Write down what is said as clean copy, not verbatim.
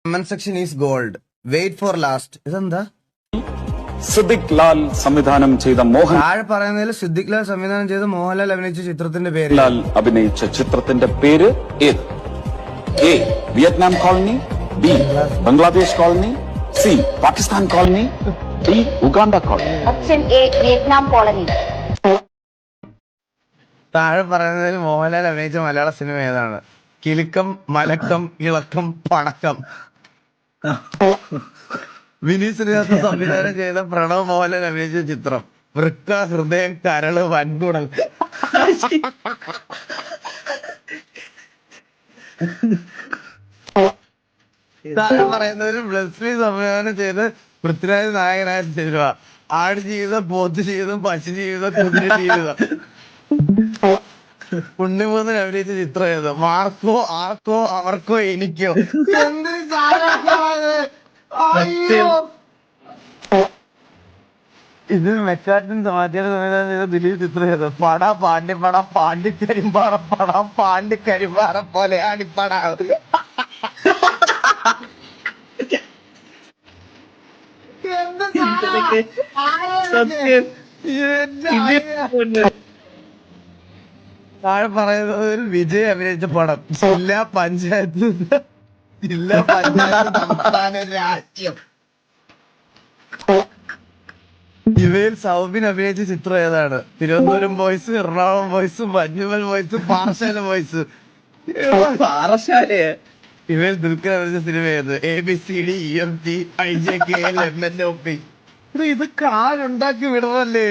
Comment section is gold. Wait for last. ഇതെന്താ? സിദ്ദിഖ് ലാൽ സംവിധാനം ചെയ്ത മോഹൻ താഴെ പറയുന്നതിൽ സിദ്ദിഖ് ലാൽ സംവിധാനം ചെയ്ത മോഹൻലാൽ അഭിനയിച്ച ചിത്രത്തിന്റെ പേര് ലാൽ അഭിനയിച്ച ചിത്രത്തിന്റെ പേര് ഏത്? A Vietnam colony, B Bangladesh colony, C Pakistan colony, D Uganda colony. Option A Vietnam colony. താഴെ പറയുന്നതിൽ മോഹൻലാൽ അഭിനയിച്ച മലയാള സിനിമ ഏതാണ്? കിലുക്കം, മലക്കം, ഇളക്കം, പണക്കം. വിനീത് ശ്രീനിവാസൻ സംവിധാനം ചെയ്ത പ്രണവ് മോഹൻലാൽ അഭിനയിച്ച ചിത്രം വൃക്ക, ഹൃദയം, കരള്, വൻകുടൽ. താഴെ പറയുന്നതിൽ ബ്ലസ്ലി സംവിധാനം ചെയ്ത് പൃഥ്വിരാജ് നായകനായ സിനിമ ആട് ജീവിതം, പോത്ത് ജീവിതം, പശു ജീവിതം, കുതിര ജീവിതം. ഉണ്ണിമൂന്നൻ അഭിനയിച്ച ചിത്രം ഏത്? മാർക്കോ, ആർക്കോ, അവർക്കോ, എനിക്കോ. എന്ത് ഇത് മെക്കാറ്റിൻ സമാധിയുടെ സംവിധാനം ചെയ്ത ദിലീപ് ചിത്രം ഏത്? പട, പാണ്ഡ്യപ്പട, പാണ്ഡിക്കരിമ്പാറ പട, പാണ്ഡിക്കരിമ്പാറ പോലെ അടിപ്പട. താഴെ പറയുന്നതിൽ വിജയ് അഭിനയിച്ച പടം ജില്ലാ പഞ്ചായത്ത്, ജില്ലാ പഞ്ചായത്ത്, സംസ്ഥാന, രാജ്യം. ഇവയിൽ സൗബിൻ അഭിനയിച്ച ചിത്രം ഏതാണ്? Thiruvananthapuram boys, Ernakulam boys, Manjummel boys, Parassala boys. പാറശാലയെ ഇവയിൽ ദുൽഖർ അഭിനയിച്ച സിനിമ ഏത്? ABCD, EFG, IJKL, MNOP. ഇത് കാലുണ്ടാക്കി വിടണല്ലേ.